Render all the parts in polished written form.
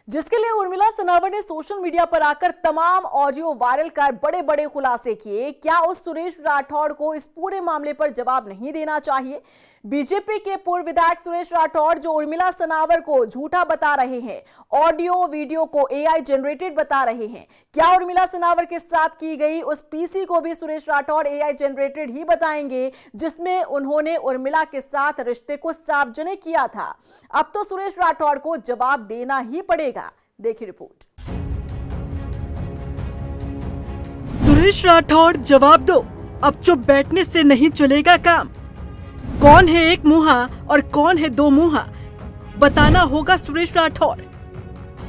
जिसके लिए उर्मिला सनावर ने सोशल मीडिया पर आकर तमाम ऑडियो वायरल कर बड़े बड़े खुलासे किए। क्या उस सुरेश राठौड़ को इस पूरे मामले पर जवाब नहीं देना चाहिए? बीजेपी के पूर्व विधायक सुरेश राठौड़ जो उर्मिला सनावर को झूठा बता रहे हैं, ऑडियो वीडियो को एआई जनरेटेड बता रहे हैं। क्या उर्मिला सनावर के साथ की गई उस पीसी को भी सुरेश राठौड़ एआई जनरेटेड ही बताएंगे, जिसमें उन्होंने उर्मिला के साथ रिश्ते को सार्वजनिक किया था? अब तो सुरेश राठौड़ को जवाब देना ही पड़ेगा। देखिए रिपोर्ट। सुरेश राठौड़ जवाब दो, अब चुप बैठने से नहीं चलेगा काम। कौन है एक मुहा और कौन है दो मुहा, बताना होगा सुरेश राठौड़।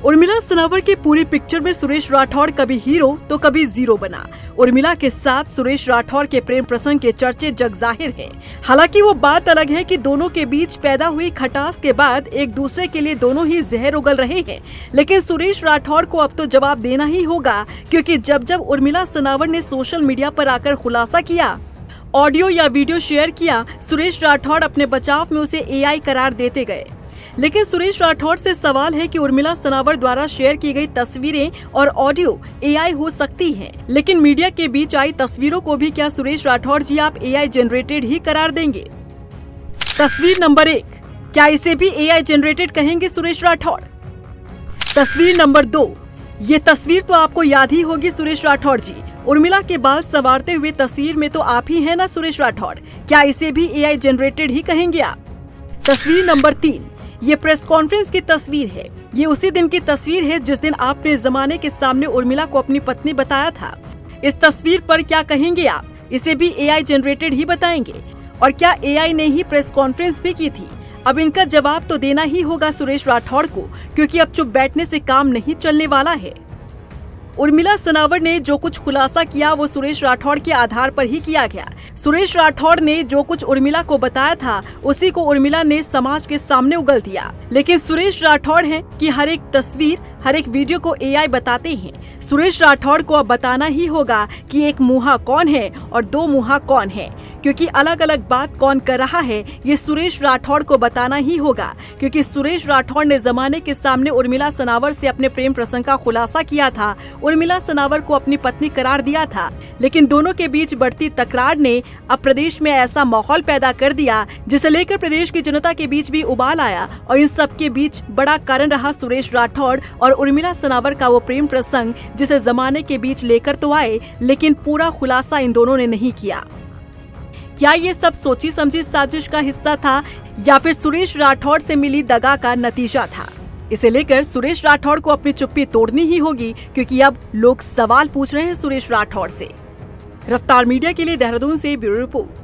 उर्मिला सनावर की पूरी पिक्चर में सुरेश राठौड़ कभी हीरो तो कभी जीरो बना। उर्मिला के साथ सुरेश राठौड़ के प्रेम प्रसंग के चर्चे जग जाहिर हैं। हालांकि वो बात अलग है कि दोनों के बीच पैदा हुई खटास के बाद एक दूसरे के लिए दोनों ही जहर उगल रहे हैं। लेकिन सुरेश राठौड़ को अब तो जवाब देना ही होगा, क्योंकि जब जब उर्मिला सनावर ने सोशल मीडिया पर आकर खुलासा किया, ऑडियो या वीडियो शेयर किया, सुरेश राठौड़ अपने बचाव में उसे एआई करार देते गए। लेकिन सुरेश राठौड़ से सवाल है कि उर्मिला सनावर द्वारा शेयर की गई तस्वीरें और ऑडियो एआई हो सकती हैं, लेकिन मीडिया के बीच आई तस्वीरों को भी क्या सुरेश राठौड़ जी आप एआई जनरेटेड ही करार देंगे? तस्वीर नंबर 1, क्या इसे भी एआई जनरेटेड कहेंगे सुरेश राठौड़? तस्वीर नंबर 2, ये तस्वीर तो आपको याद ही होगी सुरेश राठौड़ जी, उर्मिला के बाल संवारते हुए तस्वीर में तो आप ही है ना सुरेश राठौड़, क्या इसे भी एआई जनरेटेड ही कहेंगे आप? तस्वीर नंबर 3, ये प्रेस कॉन्फ्रेंस की तस्वीर है। ये उसी दिन की तस्वीर है जिस दिन आपने जमाने के सामने उर्मिला को अपनी पत्नी बताया था। इस तस्वीर पर क्या कहेंगे आप? इसे भी एआई जनरेटेड ही बताएंगे? और क्या एआई ने ही प्रेस कॉन्फ्रेंस भी की थी? अब इनका जवाब तो देना ही होगा सुरेश राठौड़ को, क्योंकि अब चुप बैठने से काम नहीं चलने वाला है। उर्मिला सनावर ने जो कुछ खुलासा किया वो सुरेश राठौड़ के आधार पर ही किया गया। सुरेश राठौड़ ने जो कुछ उर्मिला को बताया था उसी को उर्मिला ने समाज के सामने उगल दिया। लेकिन सुरेश राठौड़ हैं कि हर एक तस्वीर, हर एक वीडियो को एआई बताते हैं। सुरेश राठौड़ को अब बताना ही होगा कि एक मुहा कौन है और दो मुहा कौन है, क्योंकि अलग अलग बात कौन कर रहा है ये सुरेश राठौड़ को बताना ही होगा। क्योंकि सुरेश राठौड़ ने जमाने के सामने उर्मिला सनावर से अपने प्रेम प्रसंग का खुलासा किया था, उर्मिला सनावर को अपनी पत्नी करार दिया था। लेकिन दोनों के बीच बढ़ती तकरार ने अब प्रदेश में ऐसा माहौल पैदा कर दिया जिसे लेकर प्रदेश की जनता के बीच भी उबाल आया। और इन सब के बीच बड़ा कारण रहा सुरेश राठौड़ और उर्मिला सनावर का वो प्रेम प्रसंग, जिसे जमाने के बीच लेकर तो आए लेकिन पूरा खुलासा इन दोनों ने नहीं किया। क्या ये सब सोची समझी साजिश का हिस्सा था या फिर सुरेश राठौड़ से मिली दगा का नतीजा था? इसे लेकर सुरेश राठौड़ को अपनी चुप्पी तोड़नी ही होगी, क्योंकि अब लोग सवाल पूछ रहे हैं सुरेश राठौड़ से। रफ्तार मीडिया के लिए देहरादून से ब्यूरो रिपोर्ट।